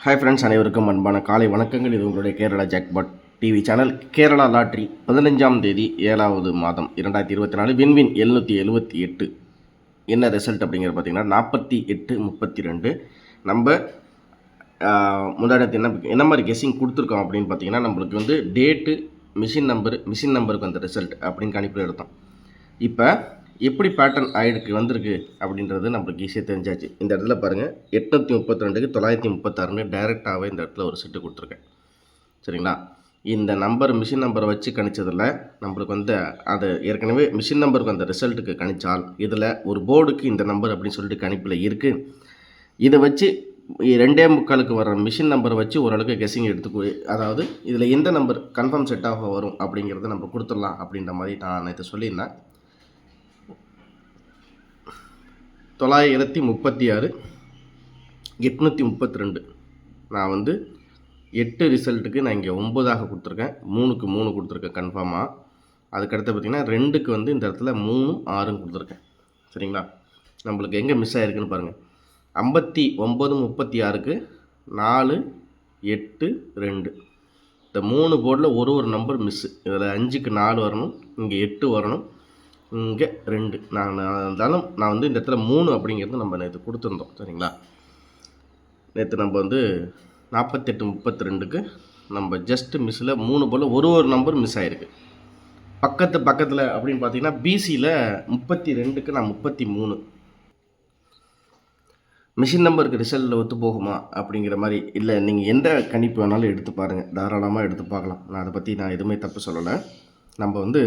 Hi friends, அனைவருக்கும் அன்பான காலை வணக்கங்கள். இது உங்களுடைய Kerala jackpot TV channel. Kerala lottery 15ஆம் தேதி 7வது மாதம் 2024 வின்வின் 778 என்ன ரிசல்ட் அப்படிங்கிறது பார்த்தீங்கன்னா 48-32. நம்ம முன்னாடி என்ன மாதிரி கெஸ்ஸிங் கொடுத்துருக்கோம் அப்படின்னு பார்த்தீங்கன்னா, நம்மளுக்கு வந்து டேட்டு, மிஷின் நம்பருக்கு அந்த ரிசல்ட் அப்படின்னு கணிப்பில் எடுத்தோம். இப்போ எப்படி பேட்டர்ன் ஆயிடுக்கு வந்திருக்கு அப்படின்றது நம்மளுக்கு ஈஸியாக தெரிஞ்சாச்சு. இந்த இடத்துல பாருங்கள், 832க்கு 936ன்னு டைரெக்டாகவே இந்த இடத்துல ஒரு செட்டு கொடுத்துருக்கேன். சரிங்களா? இந்த நம்பர் மிஷின் நம்பரை வச்சு கணிச்சதில் நம்மளுக்கு வந்து அது ஏற்கனவே மிஷின் நம்பருக்கு அந்த ரிசல்ட்டுக்கு கணிச்சால் இதில் ஒரு போர்டுக்கு இந்த நம்பர் அப்படின்னு சொல்லிட்டு கணிப்பில் இருக்குது. இதை வச்சு 2.25க்கு வர மிஷின் நம்பரை வச்சு ஓரளவுக்கு கெஸ்ஸிங் எடுத்துக்கோ, அதாவது இதில் எந்த நம்பர் கன்ஃபார்ம் செட்டாக வரும் அப்படிங்கிறத நம்ம கொடுத்துடலாம் அப்படின்ற மாதிரி நான் நேற்று சொல்லியிருந்தேன். 936, 832. நான் வந்து 8 ரிசல்ட்டுக்கு நான் இங்கே 9ஆக கொடுத்துருக்கேன், 3க்கு 3 கொடுத்துருக்கேன் கன்ஃபார்மாக. அதுக்கடுத்து பார்த்திங்கன்னா 2க்கு வந்து இந்த இடத்துல 3, 6 கொடுத்துருக்கேன். சரிங்களா? நம்மளுக்கு எங்கே மிஸ் ஆகிருக்குன்னு பாருங்கள். 59, 36க்கு 4, 8, 2. இந்த 3 போர்டில் ஒரு நம்பர் மிஸ்ஸு. இதில் 5க்கு 4 வரணும், இங்கே 8 வரணும், இங்கே 2. இருந்தாலும் நான் வந்து இந்த இடத்துல 3 அப்படிங்கிறது நம்ம நேற்று கொடுத்துருந்தோம். சரிங்களா? நேற்று நம்ம வந்து 48-32க்கு நம்ம ஜஸ்ட்டு மிஸ்ஸில் 3 போல் ஒரு நம்பர் மிஸ் ஆகிருக்கு. பக்கத்தில் அப்படின்னு பார்த்தீங்கன்னா பிசியில் 32க்கு நான் 33. மிஷின் நம்பருக்கு ரிசல்ட்டில் ஒத்து போகுமா அப்படிங்கிற மாதிரி இல்லை, நீங்கள் எந்த கணிப்பு வேணாலும் எடுத்து பாருங்கள், தாராளமாக எடுத்து பார்க்கலாம். நான் அதை பற்றி எதுவுமே தப்பு சொல்லலை. நம்ம வந்து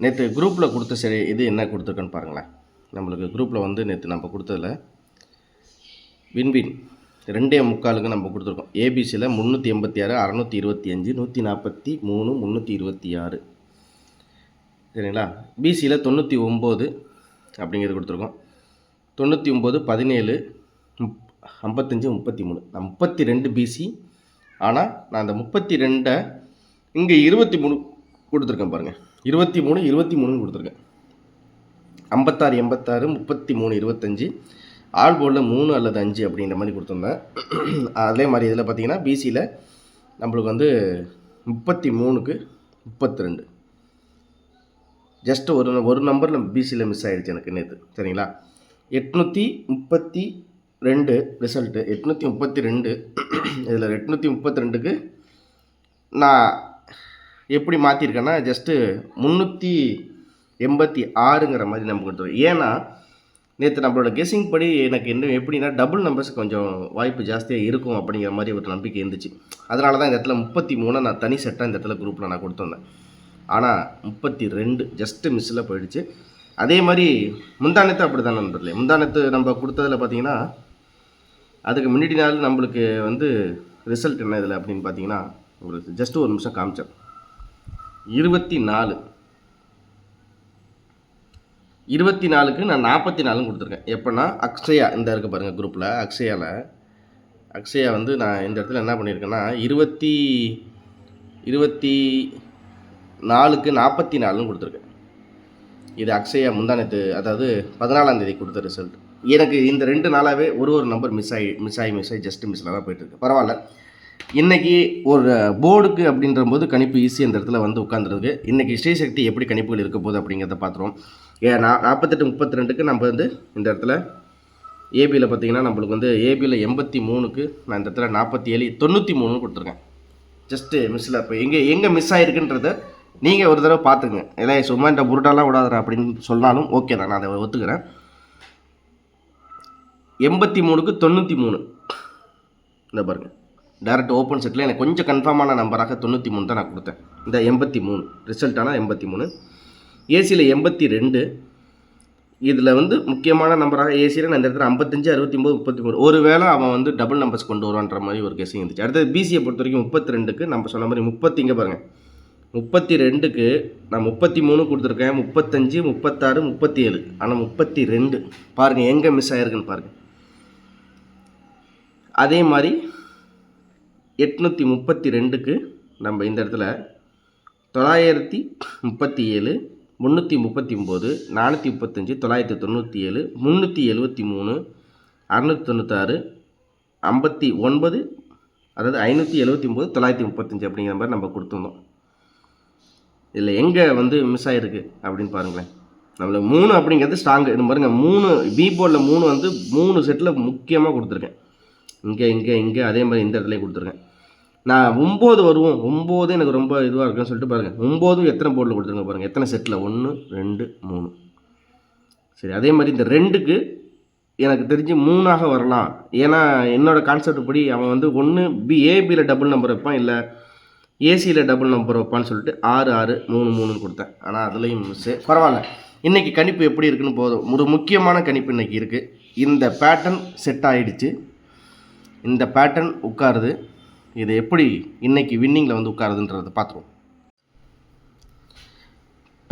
நேற்று குரூப்பில் கொடுத்த சரி இது என்ன கொடுத்துருக்கேன்னு பாருங்களேன். நம்மளுக்கு குரூப்பில் வந்து நேற்று நம்ம கொடுத்ததில் வின்வின் 2.25க்கு நம்ம கொடுத்துருக்கோம். ஏபிசியில் 386, 625, 143, 326. சரிங்களா? பிசியில் 99 அப்படிங்கிறது கொடுத்துருக்கோம். 99, 17, 55, 33. நான் 32 பிசி. ஆனால் நான் அந்த 32 இங்கே 23 கொடுத்துருக்கேன் பாருங்கள். 23, 23 கொடுத்துருக்கேன். 56, 86, 33, 25. ஆல் போர்டில் 3 அல்லது 5 அப்படின்ற மாதிரி கொடுத்துருந்தேன். அதே மாதிரி இதில் பார்த்தீங்கன்னா பிசியில் நம்மளுக்கு வந்து 33க்கு 32. ஜஸ்ட்டு ஒரு நம்பர் நம்ம பிசியில் மிஸ் ஆகிடுச்சு எனக்கு நேற்று. சரிங்களா? 832 ரிசல்ட்டு. 832 இதில் 832க்கு நான் எப்படி மாற்றிருக்கேன்னா ஜஸ்ட்டு 386ங்கிற மாதிரி நம்ம கொடுத்துருவோம். ஏன்னா நேற்று நம்மளோட கெஸ்ஸிங் படி எனக்கு எப்படின்னா டபுள் நம்பர்ஸ் கொஞ்சம் வாய்ப்பு ஜாஸ்தியாக இருக்கும் அப்படிங்கிற மாதிரி ஒரு நம்பிக்கை இருந்துச்சு. அதனால தான் இந்த இடத்துல 33 நான் தனி செட்டாக இந்த இடத்துல குரூப்பில் நான் கொடுத்துருந்தேன். ஆனால் 32 ஜஸ்ட்டு மிஸ்ஸில் போயிடுச்சு. அதே மாதிரி முந்தானத்து அப்படி தான் நண்பர்களே. முந்தானத்து நம்ம கொடுத்ததில் பார்த்தீங்கன்னா அதுக்கு முன்னாடி நாள் நம்மளுக்கு வந்து ரிசல்ட் என்ன இதில் அப்படின்னு பார்த்தீங்கன்னா உங்களுக்கு ஜஸ்ட்டு ஒரு நிமிஷம் காமிச்சேன். 24க்கு நான் 44 கொடுத்துருக்கேன். எப்போனா அக்ஷயா இந்த இருக்க பாருங்கள் குரூப்பில். அக்ஷயா வந்து நான் இந்த இடத்துல என்ன பண்ணியிருக்கேன்னா 24க்கு 44 கொடுத்துருக்கேன். இது அக்ஷயா முந்தானத்து, அதாவது 14ஆம் தேதி கொடுத்த ரிசல்ட். எனக்கு இந்த 2 நாளாகவே ஒரு நம்பர் மிஸ் ஆகி ஜஸ்ட்டு மிஸ்ஸில் தான் போய்ட்டுருக்கு. பரவாயில்ல. இன்றைக்கி ஒரு போர்டுக்கு அப்படின்ற போது கணிப்பு ஈஸியாக இந்த இடத்துல வந்து உட்காந்துருக்கு. இன்றைக்கி ஸ்ரீசக்தி எப்படி கணிப்புகள் இருக்க போகுது அப்படிங்கிறத பார்த்துருவோம். 48-32க்கு நம்ம வந்து இந்த இடத்துல ஏபியில் பார்த்திங்கன்னா நம்மளுக்கு வந்து ஏபியில் 83க்கு நான் இந்த இடத்துல 47, 93 கொடுத்துருக்கேன். ஜஸ்ட்டு மிஸ்ஸில் இப்போ எங்கே மிஸ் ஆகிருக்குன்றத நீங்கள் ஒரு தடவை பார்த்துங்க. இல்லை சும்மா இந்த புருட்டாலாம் விடாதரா அப்படின்னு சொன்னாலும் ஓகே தான், நான் அதை ஒத்துக்கிறேன். 83க்கு 93 இந்த பாருங்கள். டேரக்ட் ஓப்பன் செட்டில் எனக்கு கொஞ்சம் கன்ஃபார்மான நம்பராக 93 தான் நான் கொடுத்தேன். இந்த 83 ரிசல்ட்டான 83. ஏசியில் 82. இதில் வந்து முக்கியமான நம்பராக ஏசியில் நான் இந்த இடத்துல 55, 69, 33. ஒரு வேளை அவன் வந்து டபுள் நம்பர்ஸ் கொண்டு வருவான்ற மாதிரி ஒரு கெஸ்ஸிங் இருந்துச்சு. அடுத்தது பிசியை பொறுத்த வரைக்கும் 32க்கு நம்ம சொன்ன மாதிரி 30 இங்கே பாருங்கள். 32க்கு நான் 33 கொடுத்துருக்கேன். 35, 36, 37. ஆனால் 32 பாருங்கள் எங்கே மிஸ் ஆகிருக்குன்னு பாருங்கள். அதே மாதிரி 832க்கு நம்ம இந்த இடத்துல 937, 339, 435, 997, 373, 696, 59, அதாவது 579 935 அப்படிங்கிற மாதிரி நம்ம கொடுத்துருந்தோம். இதில் எங்கே வந்து மிஸ் ஆகிருக்கு அப்படின்னு பாருங்களேன். நம்மளுக்கு 3 அப்படிங்கிறது ஸ்ட்ராங்கு. இது பாருங்கள், 3 பி போர்டில் 3 வந்து 3 செட்டில் முக்கியமாக கொடுத்துருக்கேன். இங்கே அதே மாதிரி இந்த இடத்துலையும் கொடுத்துருக்கேன். நான் 9 வருவோம், 9 எனக்கு ரொம்ப இதுவாக இருக்குன்னு சொல்லிட்டு பாருங்கள், 9 எத்தனை போர்டில் கொடுத்துருங்க பாருங்கள், எத்தனை செட்டில், 1 2 3. சரி, அதே மாதிரி இந்த 2க்கு எனக்கு தெரிஞ்சு 3ஆக வரலாம். ஏன்னா என்னோடய கான்செப்ட் படி அவன் வந்து ஒன்று ஏபியில் டபுள் நம்பர் வைப்பான், இல்லை ஏசியில் டபுள் நம்பர் வைப்பான்னு சொல்லிட்டு 6 6 3 3ன்னு கொடுத்தேன். ஆனால் அதுலேயும் மிஸ்ஸு. பரவாயில்ல, இன்றைக்கி கணிப்பு எப்படி இருக்குன்னு போதும். ஒரு முக்கியமான கணிப்பு இன்றைக்கி இருக்குது. இந்த பேட்டர்ன் செட் ஆகிடுச்சு, இந்த பேட்டர்ன் உட்காருது. இது எப்படி இன்றைக்கி வின்னிங்கில் வந்து உட்காருதுன்றதை பார்த்துருவோம்.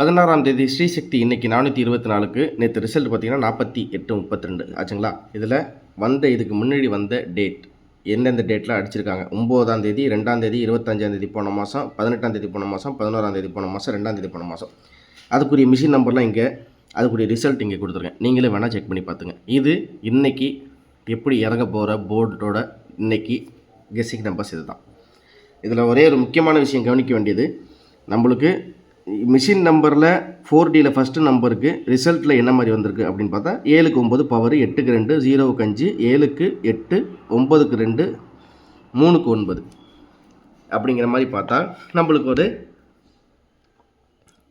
16ஆம் தேதி ஸ்ரீசக்தி இன்றைக்கி 424க்கு நேற்று ரிசல்ட் பார்த்திங்கன்னா 48-32 ஆச்சுங்களா. இதில் வந்த இதுக்கு முன்னாடி வந்த டேட் எந்தெந்த டேட்டில் அடிச்சிருக்காங்க, 9ஆம் தேதி, 2ஆம் தேதி, 25ஆம் தேதி போன மாதம், 18ஆம் தேதி போன மாதம், 11ஆம் தேதி போன மாதம், 2ஆம் தேதி போன மாதம், அதுக்குரிய மிஷின் நம்பர்லாம் இங்கே, அதுக்குரிய ரிசல்ட் இங்கே கொடுத்துருக்கேன். நீங்களே வேணால் செக் பண்ணி பார்த்துங்க. இது இன்றைக்கி எப்படி இறங்க போகிற போர்டோட இன்றைக்கி கெஸ்ஸிங் நம்பர்ஸ் இது தான். இதில் ஒரே ஒரு முக்கியமான விஷயம் கவனிக்க வேண்டியது, நம்மளுக்கு மிஷின் நம்பரில் 4Dயில் ஃபஸ்ட்டு நம்பருக்கு ரிசல்ட்டில் என்ன மாதிரி வந்திருக்கு அப்படின்னு பார்த்தா 7க்கு 9 பவர், 8க்கு 2, 0க்கு 5, 7க்கு 8, 9க்கு 2, 3க்கு 9 அப்படிங்கிற மாதிரி பார்த்தா நம்மளுக்கு ஒரு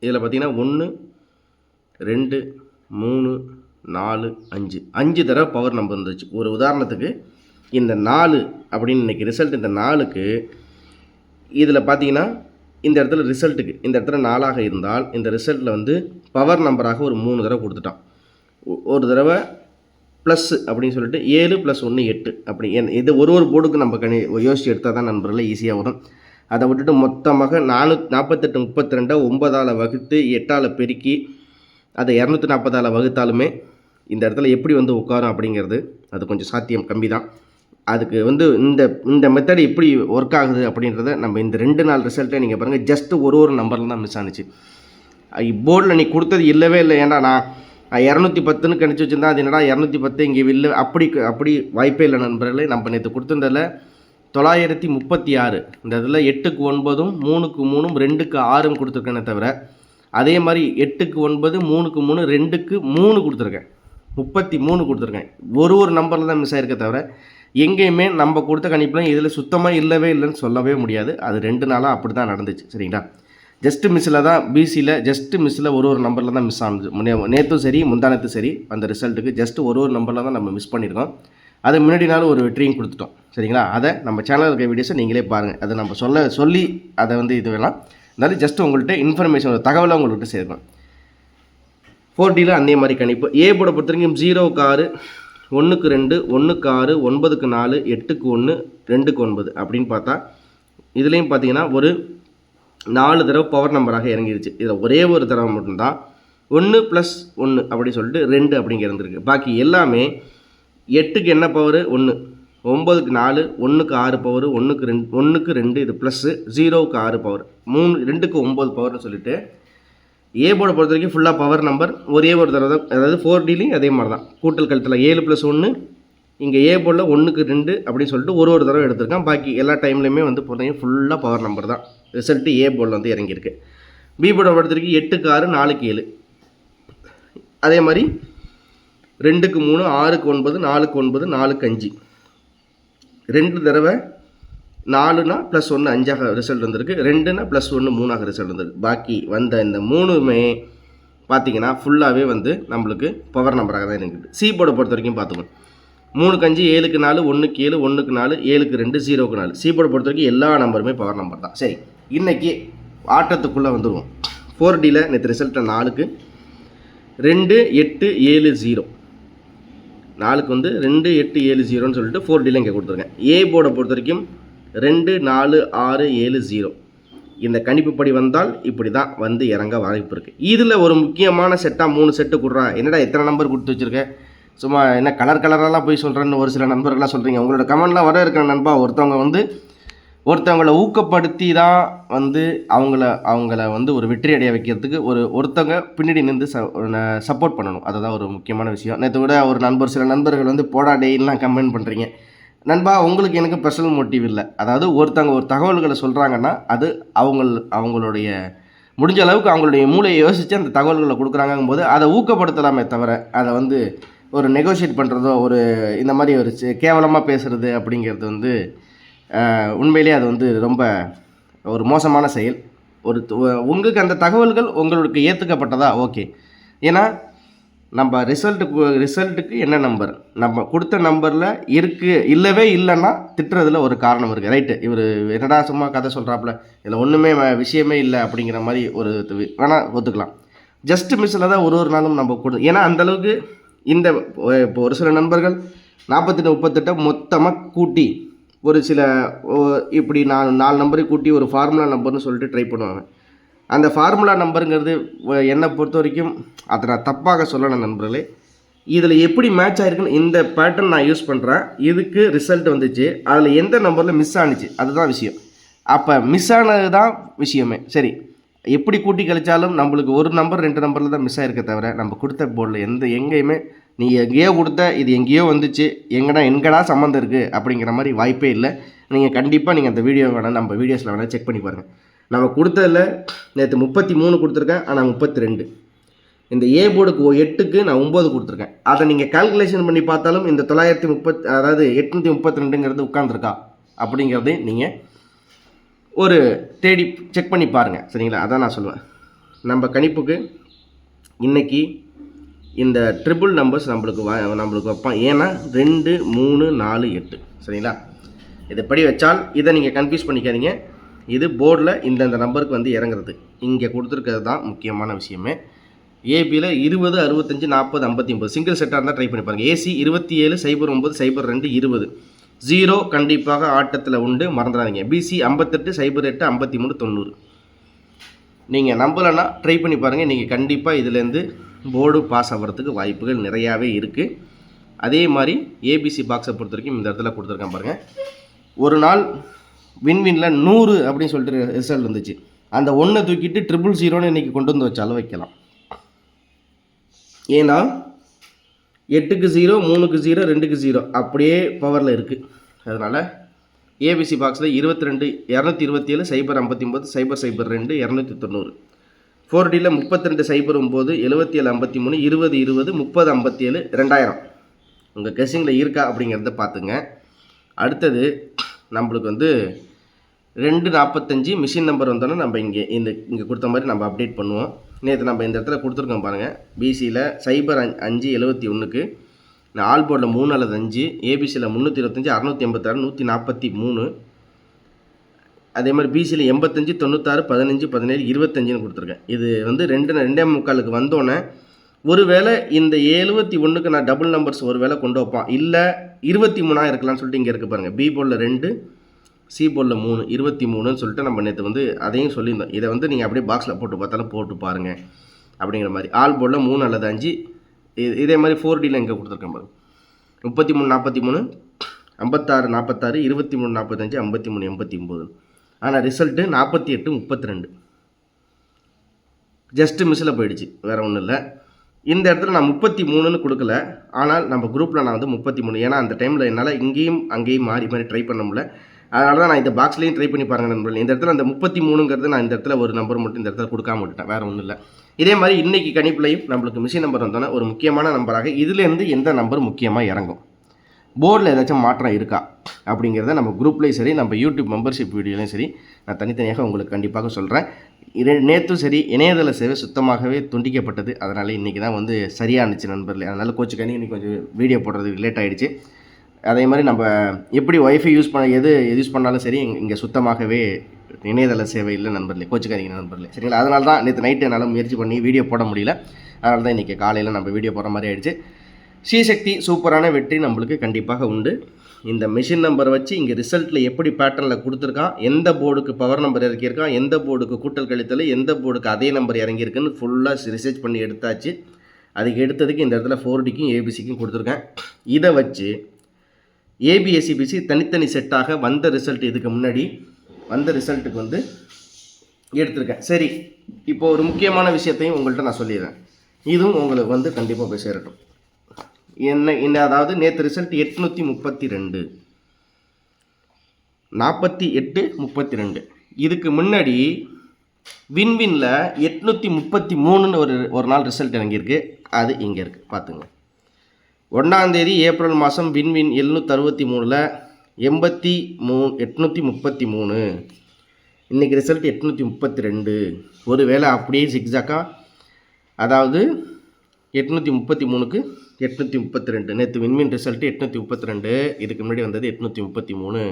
இதில் பார்த்திங்கன்னா 1 2 3 4 5 தடவை பவர் நம்பர் இருந்துச்சு. ஒரு உதாரணத்துக்கு இந்த 4 அப்படின்னு இன்றைக்கி ரிசல்ட், இந்த 4க்கு இதில் பார்த்தீங்கன்னா இந்த இடத்துல ரிசல்ட்டுக்கு இந்த இடத்துல 4ஆக இருந்தால் இந்த ரிசல்ட்டில் வந்து பவர் நம்பராக ஒரு 3 தடவை கொடுத்துட்டான். ஒரு தடவை ப்ளஸ் அப்படின்னு சொல்லிட்டு 7 + 1 8 அப்படி இது ஒரு போர்டுக்கு நம்ம யோசித்து எடுத்தால் தான் நண்பர்களே ஈஸியாக வரும். அதை விட்டுட்டு மொத்தமாக 48 32 9ஆல் வகுத்து 8ஆல் பெருக்கி அதை 240ஆல் வகுத்தாலுமே இந்த இடத்துல எப்படி வந்து உட்காரும் அப்படிங்கிறது அது கொஞ்சம் சாத்தியம் கம்மி தான். அதுக்கு வந்து இந்த மெத்தட் எப்படி ஒர்க் ஆகுது அப்படின்றத நம்ம இந்த 2 நாள் ரிசல்ட்டை நீங்கள் பாருங்கள். ஜஸ்ட்டு ஒரு நம்பரில் தான் மிஸ் ஆனிச்சு. போர்டில் நீ கொடுத்தது இல்லவே இல்லை. ஏன்னா நான் 210ன்னு கணிச்சு வச்சுருந்தா அது என்னடா 210 இங்கே இல்லை, அப்படி வாய்ப்பே இல்லை நண்பர்களே. நம்ம நேற்று கொடுத்துருந்ததில் 936 இந்த இதில் 8க்கு 9, 3க்கு 3, 2க்கு 6 கொடுத்துருக்கேனே தவிர, அதே மாதிரி 8க்கு 9, 3க்கு 3, 2க்கு 3 கொடுத்துருக்கேன், 33 கொடுத்துருக்கேன். ஒரு நம்பரில் தான் மிஸ் ஆகிருக்க தவிர எங்கேயுமே நம்ம கொடுத்த கணிப்பில் இதில் சுத்தமாக இல்லவே இல்லைன்னு சொல்லவே முடியாது. அது 2 நாளாக அப்படி தான் நடந்துச்சு. சரிங்களா, ஜஸ்ட்டு மிஸ்ஸில் தான், பிசியில் ஜஸ்ட்டு மிஸ்ஸில் ஒரு நம்பரில் தான் மிஸ் ஆனது. நேற்றும் சரி முந்தானத்தும் சரி அந்த ரிசல்ட்டுக்கு ஜஸ்ட்டு ஒரு நம்பரில் தான் நம்ம மிஸ் பண்ணியிருக்கோம். அது முன்னாடி நாள் ஒரு வெற்றியும் கொடுத்துட்டோம். சரிங்களா, அதை நம்ம சேனலில் இருக்க வீடியோஸை நீங்களே பாருங்கள். அதை நம்ம சொல்லி அதை வந்து இது வேணாம், இருந்தாலும் ஜஸ்ட்டு உங்கள்கிட்ட இன்ஃபர்மேஷன், ஒரு தகவலை உங்கள்கிட்ட சேர்க்கணும். 4Dயில் அதே மாதிரி கணிப்பு. ஏ போர்டை பொறுத்த வரைக்கும் 0க்கு 6, 1க்கு 2, 1க்கு 6, 9க்கு 4, 8க்கு 1, 2க்கு 9 அப்படின்னு பார்த்தா இதுலேயும் பார்த்தீங்கன்னா ஒரு 4 தடவை பவர் நம்பராக இறங்கிடுச்சு. இதில் ஒரே ஒரு தடவை மட்டும்தான் 1 + 1 அப்படி சொல்லிட்டு 2 அப்படிங்க இருந்திருக்கு. பாக்கி எல்லாமே 8க்கு என்ன பவர் 1, 9க்கு 4, 1க்கு 6 பவர், 1க்கு 2 இது ப்ளஸ்ஸு, 0க்கு 6 பவர், 2க்கு 9 பவர்னு சொல்லிட்டு ஏ போர்டை பொறுத்த வரைக்கும் ஃபுல்லாக பவர் நம்பர் ஒரே ஒரு தடவை தான். அதாவது 4Dலையும் அதே மாதிரி தான், கூட்டல் கழுத்தில் 7 + 1, இங்கே ஏ போர்டில் 1க்கு 2 அப்படின்னு சொல்லிட்டு ஒரு தடவை எடுத்திருக்கான். பாக்கி எல்லா டைம்லையுமே வந்து பார்த்தீங்கன்னா ஃபுல்லாக பவர் நம்பர் தான் ரிசல்ட்டு ஏ போர்டில் வந்து இறங்கியிருக்கு. பி போர்டை பொறுத்த வரைக்கும் 8க்கு 6, 4க்கு 7, அதே மாதிரி 2க்கு 3, 6க்கு 9, 4க்கு 9, 4க்கு 5, 2 தடவை 4னா +1 5ஆக ரிசல்ட் வந்திருக்கு, 2னா +1 3ஆக ரிசல்ட் வந்திருக்கு. பாக்கி வந்த இந்த 3மே பார்த்தீங்கன்னா ஃபுல்லாகவே வந்து நம்மளுக்கு பவர் நம்பராக தான் இருக்குது. சி போர்டை பொறுத்த வரைக்கும் பார்த்துக்கணும். 3க்கு 5, 7க்கு 4, 1க்கு 7, 1க்கு 4, 7க்கு 2, 0க்கு 4. சி போர்டை பொறுத்த வரைக்கும் எல்லா நம்பருமே பவர் நம்பர் தான். சரி, இன்றைக்கி ஆட்டத்துக்குள்ளே வந்துடுவோம். 4Dயில் நேற்று ரிசல்ட்டை 4க்கு 2 8 7 0, 4க்கு வந்து 2 8 7 0ன்னு சொல்லிட்டு 4Dயில் இங்கே கொடுத்துருக்கேன். ஏ போர்டை பொறுத்த வரைக்கும் 2 4 6 7 0. இந்த கணிப்புப்படி வந்தால் இப்படி தான் வந்து இறங்க வாய்ப்பு இருக்குது. இதில் ஒரு முக்கியமான செட்டாக 3 செட்டு கொடுறா, என்னடா எத்தனை நம்பர் கொடுத்து வச்சுருக்கேன், சும்மா என்ன கலரெல்லாம் போய் சொல்கிறேன்னு ஒரு சில நண்பர்கள்லாம் சொல்கிறீங்க. உங்களோட கமெண்ட்லாம் வர இருக்கிற நண்பா, ஒருத்தவங்களை ஊக்கப்படுத்தி தான் வந்து அவங்கள வந்து ஒரு வெற்றி அடைய வைக்கிறதுக்கு ஒருத்தவங்க பின்னாடி நின்று சப்போர்ட் பண்ணணும். அதுதான் ஒரு முக்கியமான விஷயம். நேற்று கூட சில நண்பர்கள் வந்து போடா டெய்லாம் கமெண்ட் பண்ணுறீங்க. நண்பா உங்களுக்கு எனக்கு பர்சனல் மோட்டிவ் இல்லை. அதாவது ஒருத்தவங்க ஒரு தகவல்களை சொல்கிறாங்கன்னா அது அவங்களுடைய முடிஞ்ச அளவுக்கு அவங்களுடைய மூளையை யோசித்து அந்த தகவல்களை கொடுக்குறாங்கும்போது அதை ஊக்கப்படுத்தலாமே தவிர அதை வந்து ஒரு நெகோஷியேட் பண்ணுறதோ ஒரு இந்த மாதிரி ஒரு கேவலமாக பேசுகிறது அப்படிங்கிறது வந்து உண்மையிலே அது வந்து ரொம்ப ஒரு மோசமான செயல். உங்களுக்கு அந்த தகவல்கள் உங்களுக்கு ஏற்றுக்கப்பட்டதா ஓகே. ஏன்னா நம்ம ரிசல்ட்டுக்கு என்ன நம்பர் நம்ம கொடுத்த நம்பரில் இல்லவே இல்லைன்னா திட்டுறதுல ஒரு காரணம் இருக்குது. ரைட்டு, இவர் என்னடா சும்மா கதை சொல்கிறாப்புல, இதில் ஒன்றுமே விஷயமே இல்லை அப்படிங்கிற மாதிரி ஒரு வேணால் ஒத்துக்கலாம். ஜஸ்ட் மிஸ்ஸில் தான் ஒரு நாளும் நம்ம ஏன்னா அந்தளவுக்கு இப்போ ஒரு சில நண்பர்கள் 48 38 மொத்தமாக கூட்டி ஒரு சில இப்படி 4 நம்பரை கூட்டி ஒரு ஃபார்முலா நம்பர்னு சொல்லிட்டு ட்ரை பண்ணுவாங்க. அந்த ஃபார்முலா நம்பருங்கிறது என்னை பொறுத்த வரைக்கும் அதை நான் தப்பாக சொல்லணும் நண்பர்களே. இதில் எப்படி மேட்ச் ஆகிருக்குன்னு இந்த பேட்டர்ன் நான் யூஸ் பண்ணுறேன். இதுக்கு ரிசல்ட் வந்துச்சு, அதில் எந்த நம்பரில் மிஸ் ஆனிச்சு அதுதான் விஷயம். அப்போ மிஸ் ஆனது தான் விஷயமே. சரி, எப்படி கூட்டி கழிச்சாலும் நம்மளுக்கு ஒரு நம்பர் 2 நம்பரில் தான் மிஸ் ஆகிருக்க தவிர நம்ம கொடுத்த போர்டில் எங்கேயுமே நீ எங்கேயோ கொடுத்த இது எங்கேயோ வந்துச்சு எங்கடா சம்மந்தம் இருக்குது அப்படிங்கிற மாதிரி வாய்ப்பே இல்லை. நீங்கள் கண்டிப்பாக அந்த வீடியோ வேணால் நம்ம வீடியோஸில் வேணால் செக் பண்ணி பாருங்கள். நம்ம கொடுத்ததில் நேற்று 33 கொடுத்துருக்கேன், ஆனால் 32. இந்த ஏ போர்டுக்கு 8க்கு நான் 9 கொடுத்துருக்கேன். அதை நீங்கள் கால்குலேஷன் பண்ணி பார்த்தாலும் இந்த 930 அதாவது 832ங்கிறது உட்காந்துருக்கா அப்படிங்கிறதே நீங்கள் ஒரு தேடி செக் பண்ணி பாருங்கள். சரிங்களா? அதான் நான் சொல்லுவேன். நம்ம கணிப்புக்கு இன்றைக்கி இந்த ட்ரிபிள் நம்பர்ஸ் நம்மளுக்கு வைப்பான். ஏன்னா 2 3 4 8. சரிங்களா? இதை படி வச்சால் இதை நீங்கள் கன்ஃபியூஸ் பண்ணிக்காதீங்க. இது போர்டில் இந்த நம்பருக்கு வந்து இறங்குறது இங்கே கொடுத்துருக்கிறது தான் முக்கியமான விஷயமே. ஏபியில் 20 65 40 59 சிங்கிள் செட்டாக இருந்தால் ட்ரை பண்ணி பாருங்கள். ஏசி 27 09 02 20 0 கண்டிப்பாக ஆட்டத்தில் உண்டு, மறந்துடாதீங்க. பிசி 58 08 53 90. நீங்கள் நம்பலைன்னா ட்ரை பண்ணி பாருங்கள். நீங்கள் கண்டிப்பாக இதுலேருந்து போர்டு பாஸ் ஆகிறதுக்கு வாய்ப்புகள் நிறையாவே இருக்குது. அதே மாதிரி ஏபிசி பாக்ஸை பொறுத்த வரைக்கும் இந்த இடத்துல கொடுத்துருக்கேன் பாருங்கள். ஒரு நாள் வின்வினில் 100 அப்படின்னு சொல்லிட்டு ரிசல்ட் வந்துச்சு. அந்த 1 தூக்கிட்டு 000 இன்றைக்கி கொண்டு வந்து வச்சாலும் வைக்கலாம். ஏன்னா 8க்கு 0 3க்கு 0 2க்கு 0 அப்படியே பவரில் இருக்குது. அதனால் ஏபிசி பாக்ஸில் 22 227 059 002 290 4டியில் 32 009 77 53 20 20 30 57 2000 உங்கள் கெஸ்ஸிங்கில் இருக்கா அப்படிங்கிறத பார்த்துங்க. அடுத்தது நம்மளுக்கு வந்து 245 மிஷின் நம்பர் வந்தோன்னா நம்ம இங்கே கொடுத்த மாதிரி நம்ம அப்டேட் பண்ணுவோம். நேற்று நம்ம இந்த இடத்துல கொடுத்துருக்கோம் பாருங்கள். பிசியில் 0571க்கு ஆல் போர்டில் 3 அல்லது 5, ஏபிசியில் 325 686 143, அதே மாதிரி பிசியில் 85 96 15 17 25ன்னு கொடுத்துருக்கேன். இது வந்து 2.25க்கு வந்தோன்னே ஒருவேளை இந்த 71க்கு நான் டபுள் நம்பர்ஸ் ஒரு வேளை கொண்டு வைப்பான், இல்லை 23 இருக்கலாம்னு சொல்லிட்டு இங்கே இருக்குது பாருங்கள். பி போர்டில் 2 சி போர்டில் 3 23ன்னு சொல்லிட்டு நம்ம நேற்று வந்து அதையும் சொல்லியிருந்தோம். இதை வந்து நீங்கள் அப்படியே பாக்ஸில் போட்டு பார்த்தாலும் போட்டு பாருங்கள் அப்படிங்கிற மாதிரி. ஆல் போர்டில் 3 அல்லது 5 இதே மாதிரி 4டியில் இங்கே கொடுத்துருக்கேன் பாருங்கள். 33 43 56 46 23 45 53 89. ஆனால் ரிசல்ட்டு 48 32 ஜஸ்ட்டு மிஸ்ஸில் போயிடுச்சு, வேறு ஒன்றும் இல்லை. இந்த இடத்துல நான் 33ன்னு கொடுக்கல, ஆனால் நம்ம குரூப்பில் நான் வந்து 33. ஏன்னா அந்த டைமில் என்னால் இங்கேயும் அங்கேயும் மாறி ட்ரை பண்ண முடியல. அதனால தான் நான் இந்த பாக்ஸ்லேயும் ட்ரை பண்ணி பாருங்கள் நண்பர்கள். இந்த இடத்துல அந்த 33ங்கிறது நான் இந்த இடத்துல ஒரு நம்பர் மட்டும் இந்த இடத்துல கொடுக்காம விட்டுட்டேன், வேறு ஒன்றும் இல்லை. இதே மாதிரி இன்றைக்கி கணிப்புலையும் நம்மளுக்கு மிஷின் நம்பர் வந்தோன்னா ஒரு முக்கியமான நம்பராக இதுலேருந்து எந்த நம்பர் முக்கியமாக இறங்கும், போர்டில் ஏதாச்சும் மாற்றம் இருக்கா அப்படிங்கிறத நம்ம குரூப்லேயும் சரி நம்ம யூடியூப் மெம்பர்ஷிப் வீடியோலையும் சரி நான் தனித்தனியாக உங்களுக்கு கண்டிப்பாக சொல்கிறேன். நேற்றும் சரி இணையதள சேவை சுத்தமாகவே துண்டிக்கப்பட்டது. அதனால் இன்றைக்கி தான் வந்து சரியானுச்சு நண்பர்களே. அதனால் கோச்சுக்காண்டி இன்றைக்கி கொஞ்சம் வீடியோ போடுறதுக்கு லேட் ஆகிடுச்சு. அதே மாதிரி நம்ம எப்படி ஒய்ஃபை யூஸ் எது யூஸ் பண்ணாலும் சரி இங்கே சுத்தமாகவே இணையதள சேவை இல்லை நண்பர்களே, கோச்சுக்காதீங்க நண்பர்களே. சரிங்களா? அதனால தான் நேற்று நைட்டு என்னால் முயற்சி பண்ணி வீடியோ போட முடியல. அதனால தான் இன்றைக்கி காலையில் நம்ம வீடியோ போடுற மாதிரி ஆகிடுச்சு. ஸ்ரீசக்தி சூப்பரான வெற்றி நம்மளுக்கு கண்டிப்பாக உண்டு. இந்த மிஷின் நம்பர் வச்சு இங்கே ரிசல்ட்டில் எப்படி பேட்டர்னில் கொடுத்துருக்கான், எந்த போர்டுக்கு பவர் நம்பர் இறக்கியிருக்கான், எந்த போர்டுக்கு கூட்டல் கழித்தல், எந்த போர்டுக்கு அதே நம்பர் இறங்கியிருக்குன்னு ஃபுல்லாக ரிசர்ச் பண்ணி எடுத்தாச்சு. அதுக்கு எடுத்ததுக்கு இந்த இடத்துல 4டிக்கும் ஏபிசிக்கும் கொடுத்துருக்கேன். இதை வச்சு ஏபிஎஸ்சிபிசி தனித்தனி செட்டாக வந்த ரிசல்ட் இதுக்கு முன்னாடி வந்த ரிசல்ட்டுக்கு வந்து எடுத்திருக்கேன். சரி, இப்போ ஒரு முக்கியமான விஷயத்தையும் உங்கள்கிட்ட நான் சொல்லிடுறேன். இதுவும் உங்களுக்கு வந்து கண்டிப்பாக போய் சேரட்டும். அதாவது நேற்று ரிசல்ட் 832. 4832. இதுக்கு முன்னாடி வின்வின்ல 833ன்னு ஒரு நாள் ரிசல்ட் இறங்கியிருக்கு. அது இங்கே இருக்குது பார்த்துங்க. 1ஆம் தேதி ஏப்ரல் மாதம் வின்வின் 763ல் 833. இன்றைக்கி ரிசல்ட் 832. ஒரு வேளை அப்படியே சிக்ஸாக்காக, அதாவது 833க்கு 832. நேற்று வின்வின் ரிசல்ட்டு 832, இதுக்கு முன்னாடி வந்தது 833.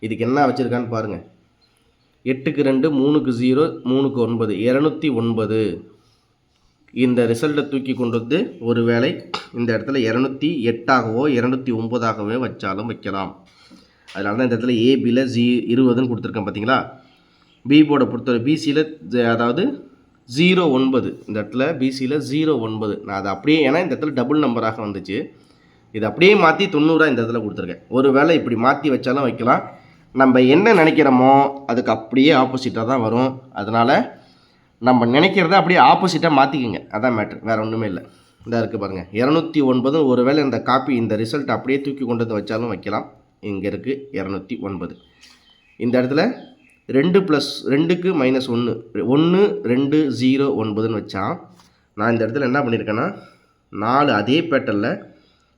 இதுக்கு என்ன வச்சுருக்கான்னு பாருங்கள். 8க்கு 2, 3க்கு 0, 3க்கு 9, 209. இந்த ரிசல்ட்டை தூக்கி கொண்டு வந்து ஒரு வேளை இந்த இடத்துல 208ஆகவோ 209ஆகவோ வச்சாலும் வைக்கலாம். அதனால தான் இந்த இடத்துல ஏபியில் 20ன்னு கொடுத்துருக்கேன் பார்த்தீங்களா. பி போர்டை பொறுத்தவரை பிசியில் அதாவது 09, இந்த இடத்துல பிசியில் 09. நான் அதை அப்படியே, ஏன்னா இந்த இடத்துல டபுள் நம்பராக வந்துச்சு, இது அப்படியே மாற்றி 90 இந்த இடத்துல கொடுத்துருக்கேன். ஒரு வேளை இப்படி மாற்றி வச்சாலும் வைக்கலாம். நம்ம என்ன நினைக்கிறோமோ அதுக்கு அப்படியே ஆப்போசிட்டாக தான் வரும். அதனால் நம்ம நினைக்கிறத அப்படியே ஆப்போசிட்டாக மாற்றிக்குங்க, அதான் மேட்ரு, வேறு ஒன்றுமே இல்லை. இந்த இருக்குது பாருங்கள் 209. ஒரு வேளை இந்த காப்பி இந்த ரிசல்ட் அப்படியே தூக்கி கொண்டு வந்து வச்சாலும் வைக்கலாம். இங்கே இருக்குது 209. இந்த இடத்துல 2 + 2க்கு -1, 1 2 0 9ன்னு வச்சான். நான் இந்த இடத்துல என்ன பண்ணியிருக்கேன்னா 4 அதே பேட்டர்னில்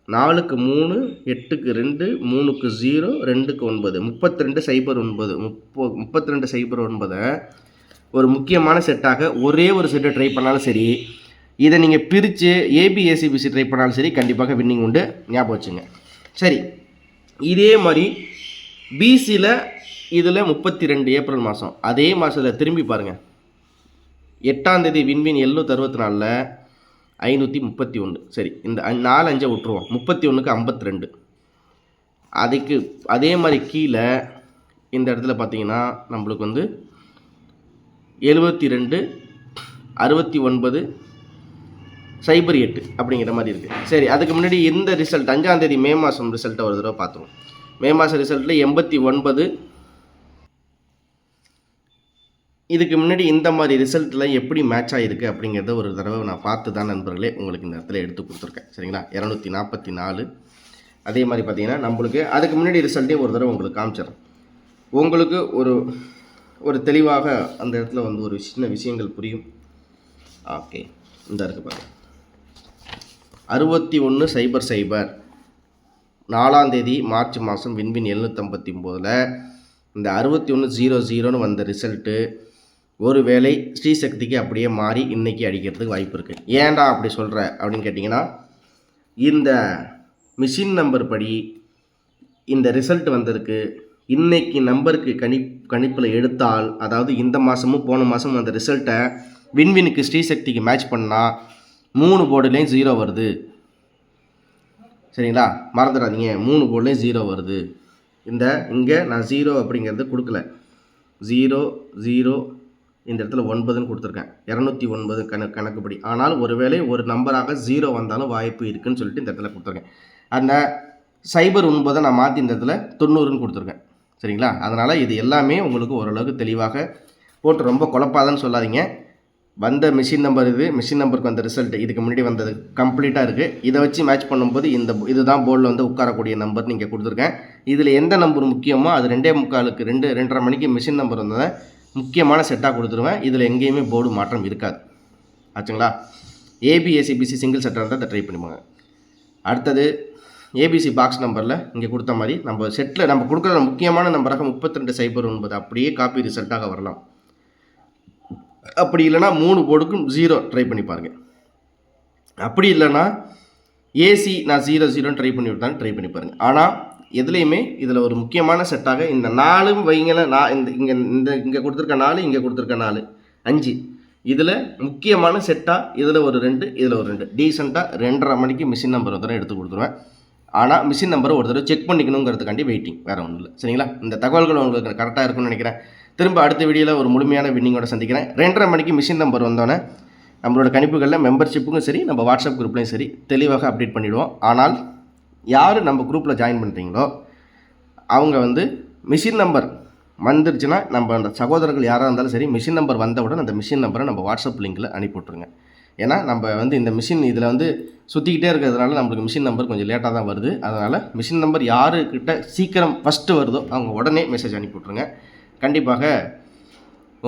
4க்கு 3, 8க்கு 2, 3க்கு 0, 2க்கு 9, 3209. 3209 ஒரு முக்கியமான செட்டாக ஒரே ஒரு செட்டை ட்ரை பண்ணாலும் சரி, இதை நீங்கள் பிரித்து ஏபிஎஸ்சிபிசி ட்ரை பண்ணாலும் சரி, கண்டிப்பாக வின்னிங் உண்டு, ஞாபகம் வச்சுங்க. சரி, இதே மாதிரி பிசியில் இதில் 32 ஏப்ரல் மாதம், அதே மாதத்தில் திரும்பி பாருங்கள். 8ஆம் தேதி வின்வின் 764ல் 531. சரி, இந்த 4 5 விட்டுருவோம். 31க்கு 52. அதுக்கு அதே மாதிரி கீழே இந்த இடத்துல பார்த்தீங்கன்னா நம்மளுக்கு வந்து 72 69 08 அப்படிங்கிற மாதிரி இருக்குது. சரி, அதுக்கு முன்னாடி இந்த ரிசல்ட் 5ஆம் தேதி மே மாதம் ரிசல்ட்டை ஒரு தடவை பார்த்துருவோம். மே மாதம் ரிசல்ட்டில் 89. இதுக்கு முன்னாடி இந்த மாதிரி ரிசல்ட்டில் எப்படி மேட்ச் ஆகிருக்கு அப்படிங்கிறத ஒரு தடவை நான் பார்த்து தான் நண்பர்களே உங்களுக்கு இந்த இடத்துல எடுத்து கொடுத்துருக்கேன். சரிங்களா, 244. அதே மாதிரி பார்த்தீங்கன்னா நம்மளுக்கு அதுக்கு முன்னாடி ரிசல்ட்டே ஒரு தடவை உங்களுக்கு காமிச்சிடறேன். உங்களுக்கு ஒரு தெளிவாக அந்த இடத்துல வந்து ஒரு சின்ன விஷயங்கள் புரியும். ஓகே, இந்த இருக்குது பாருங்கள். 6100 4ஆம் தேதி மார்ச் மாதம் வின்வின் 759ல் இந்த 6100ன்னு வந்த ரிசல்ட்டு ஒரு வேளை ஸ்ரீசக்திக்கு அப்படியே மாறி இன்றைக்கி அடிக்கிறதுக்கு வாய்ப்பு இருக்குது. ஏன்டா அப்படி சொல்கிற அப்படின்னு கேட்டிங்கன்னா, இந்த மிஷின் நம்பர் படி இந்த ரிசல்ட் வந்ததுக்கு இன்றைக்கி நம்பருக்கு கணிப்பில் எடுத்தால், அதாவது இந்த மாதமும் போன மாதமும் அந்த ரிசல்ட்டை வின்வினுக்கு ஸ்ரீசக்திக்கு மேட்ச் பண்ணால் 3 போர்டுலேயும் 0 வருது. சரிங்களா, மறந்துடாதீங்க, 3 போர்டுலேயும் 0 வருது. இங்கே நான் 0 அப்படிங்கிறது கொடுக்கல, 0 0 இந்த இடத்துல 9ன்னு கொடுத்துருக்கேன். 209 கணக்குப்படி. ஆனால் ஒருவேளை ஒரு நம்பராக 0 வந்தாலும் வாய்ப்பு இருக்குதுன்னு சொல்லிட்டு இந்த இடத்துல கொடுத்துருக்கேன். அந்த 09 நான் மாற்றி இந்த இடத்துல 90ன்னு கொடுத்துருக்கேன். சரிங்களா, அதனால் இது எல்லாமே உங்களுக்கு ஓரளவுக்கு தெளிவாக போட்டு ரொம்ப குழப்பாதன்னு சொல்லாதீங்க. வந்த மிஷின் நம்பர் இது, மிஷின் நம்பருக்கு வந்த ரிசல்ட் இதுக்கு முன்னாடி வந்தது கம்ப்ளீட்டாக இருக்குது. இதை வச்சு மேட்ச் பண்ணும்போது இதுதான் போர்டில் வந்து உட்காரக்கூடிய நம்பர் நீங்கள் கொடுத்துருக்கேன். இதில் எந்த நம்பர் முக்கியமோ அது 2:45க்கு 2:30 மணிக்கு மிஷின் நம்பர் வந்ததை முக்கியமான செட்டாக கொடுத்துருவேன். இதில் எங்கேயுமே போர்டு மாற்றம் இருக்காது. ஆச்சுங்களா. ஏபிஎஸ்சிபிசி சிங்கிள் செட்டாக இருந்தால் அதை ட்ரை பண்ணிப்பாங்க. அடுத்தது ஏபிசி பாக்ஸ் நம்பரில் இங்கே கொடுத்த மாதிரி நம்ம செட்டில் நம்ம கொடுக்குற முக்கியமான நம்பராக 3209 அப்படியே காப்பி ரிசல்ட்டாக வரலாம். அப்படி இல்லைனா 3 போர்டுக்கும் 0 ட்ரை பண்ணி பாருங்கள். அப்படி இல்லைனா ஏசி நான் 0 ட்ரை பண்ணி விட்டாலும் ட்ரை பண்ணி பாருங்கள். ஆனால் எதுலேயுமே இதில் ஒரு முக்கியமான செட்டாக இந்த 4 வைங்களேன். நான் இங்கே கொடுத்துருக்க 4, இங்கே கொடுத்துருக்க 4, 5 இதில் முக்கியமான செட்டாக இதில் ஒரு 2, இதில் ஒரு 2 டீசெண்டாக 2:30 மணிக்கு மிஷின் நம்பர் ஒரு தடவை எடுத்து கொடுத்துருவேன். ஆனால் மிஷின் நம்பரை ஒரு தடவை செக் பண்ணிக்கணுங்கிறதுக்காண்டி வெயிட்டிங், வேறு ஒன்றும் இல்லை. சரிங்களா, இந்த தகவல்கள் உங்களுக்கு கரெக்டாக இருக்குன்னு நினைக்கிறேன். திரும்ப அடுத்த வீடியோவில் ஒரு முழுமையான வின்னிங்கோட சந்திக்கிறேன். 2:30 மணிக்கு மிஷின் நம்பர் வந்தோன்னே நம்மளோட கணிப்புகளில் மெம்பர்ஷிப்புக்கும் சரி, நம்ம வாட்ஸ்அப் குரூப்லையும் சரி தெளிவாக அப்டேட் பண்ணிவிடுவோம். ஆனால் யார் நம்ம குரூப்பில் ஜாயின் பண்ணுறீங்களோ அவங்க வந்து மிஷின் நம்பர் வந்துருச்சுன்னா, நம்ம அந்த சகோதரர்கள் யாராக இருந்தாலும் சரி, மிஷின் நம்பர் வந்தவுடன் அந்த மிஷின் நம்பரை நம்ம வாட்ஸ்அப் லிங்கில் அனுப்பி விட்ருங்க. ஏன்னா நம்ம வந்து இந்த மிஷின் இதில் வந்து சுற்றிக்கிட்டே இருக்கிறதுனால நம்மளுக்கு மிஷின் நம்பர் கொஞ்சம் லேட்டாக தான் வருது. அதனால் மிஷின் நம்பர் யாருக்கிட்ட சீக்கிரம் ஃபஸ்ட்டு வருதோ அவங்க உடனே மெசேஜ் அனுப்பி விட்ருங்க. கண்டிப்பாக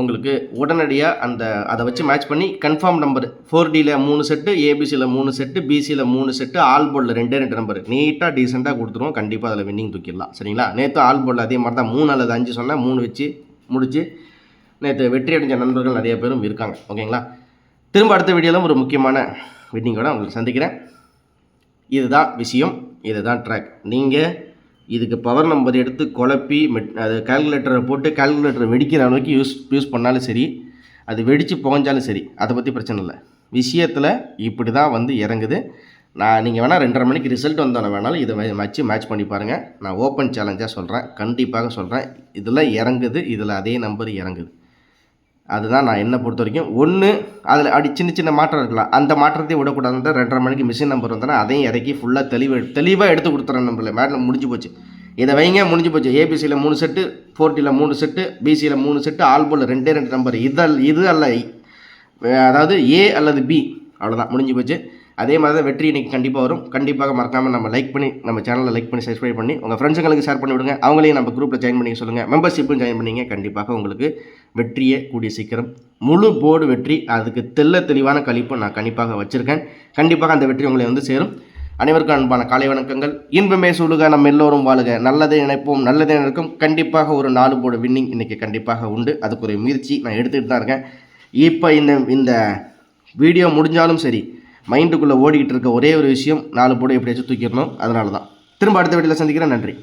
உங்களுக்கு உடனடியாக அதை வச்சு மேட்ச் பண்ணி கன்ஃபார்ம் நம்பர் 4Dயில் 3 செட்டு, ஏபிசியில் 3 செட்டு, பிசியில் 3 செட்டு, ஆல் போர்டில் 2 நம்பர் நீட்டாக டீசெண்டாக கொடுத்துருவோம். கண்டிப்பாக அதில் வின்னிங் தூக்கிடலாம். சரிங்களா? நேற்று ஆல் போர்டில் அதே மாதிரி தான் 3 அல்லது 5 சொன்னால் 3 வச்சு முடிச்சு நேற்று வெற்றி அடைஞ்ச நண்பர்கள் நிறைய பேரும் இருக்காங்க. ஓகேங்களா? திரும்ப அடுத்த வீடியோவில் ஒரு முக்கியமான வின்னிங்கோட உங்களுக்கு சந்திக்கிறேன். இதுதான் விஷயம், இதுதான் ட்ராக். நீங்கள் இதுக்கு பவர் நம்பர் எடுத்து குழப்பி அது கால்குலேட்டரை போட்டு கால்குலேட்டரை வெடிக்கிற அளவுக்கு யூஸ் பண்ணாலும் சரி, அது வெடித்து புகஞ்சாலும் சரி, அதை பற்றி பிரச்சனை இல்லை. விஷயத்தில் இப்படி தான் வந்து இறங்குது. நீங்கள் வேணால் 2:30 மணிக்கு ரிசல்ட் வந்தோன்னே வேணாலும் இதை வச்சு மேட்ச் பண்ணி பாருங்கள். நான் ஓப்பன் சேலஞ்சாக சொல்கிறேன், கண்டிப்பாக சொல்கிறேன். இதில் இறங்குது, இதில் அதே நம்பர் இறங்குது. அதுதான் நான் என்னை பொறுத்த வரைக்கும். ஒன்று அதில் சின்ன மாற்றம் இருக்கலாம், அந்த மாற்றத்தை விடக்கூடாதுன்னு 2:30 மணிக்கு மிஷின் நம்பர் வந்தோன்னா அதையும் இறக்கி ஃபுல்லாக தெளிவாக எடுத்து கொடுத்துறேன். நம்மள மேடம் முடிஞ்சு போச்சு, இதை வைங்க, முடிஞ்சு போச்சு. ஏபிசியில் 3 செட்டு, 4Dயில் 3 செட்டு, பிசியில் 3 செட்டு, ஆல் போர்டில் 2 நம்பர். இது அல்ல, அதாவது ஏ அல்லது பி, அவ்வளோதான், முடிஞ்சு போச்சு. அதே மாதிரி தான் வெற்றி இன்றைக்கி கண்டிப்பாக வரும். கண்டிப்பாக மறக்காமல் நம்ம சேனலில் லைக் பண்ணி சப்ஸ்கிரைப் பண்ணி உங்கள் ஃப்ரெண்ட்ஸுங்களுக்கு ஷேர் பண்ணி விடுங்க. அவங்களையும் நம்ம குரூப்பில் ஜாயின் பண்ணி சொல்லுங்கள். மெம்பர்ஷிப்பும் ஜாயின் பண்ணிங்க. கண்டிப்பாக உங்களுக்கு வெற்றியே கூடிய சீக்கிரம், முழு போர்டு வெற்றி, அதுக்கு தெளிவான கணிப்பு நான் கண்டிப்பாக வச்சுருக்கேன். கண்டிப்பாக அந்த வெற்றி உங்களை வந்து சேரும். அனைவருக்கும் அன்பான காலை வணக்கங்கள். இன்பமே சூழுக, நம்ம எல்லோரும் வாழுக, நல்லதே நினைப்போம், நல்லதே நடக்கும். கண்டிப்பாக ஒரு 4 போர்டு வின்னிங் இன்றைக்கி கண்டிப்பாக உண்டு. அதுக்கு ஒரு முயற்சி நான் எடுத்துகிட்டு தான் இருக்கேன். இப்போ இந்த வீடியோ முடிஞ்சாலும் சரி, மைண்டுக்குள்ளே ஓடிக்கிட்டு இருக்க ஒரே ஒரு விஷயம், 4 போர்டு எப்படியாச்சும் தூக்கிடணும். அதனால தான் திரும்ப அடுத்த வீடியோவில் சந்திக்கிறேன். நன்றி.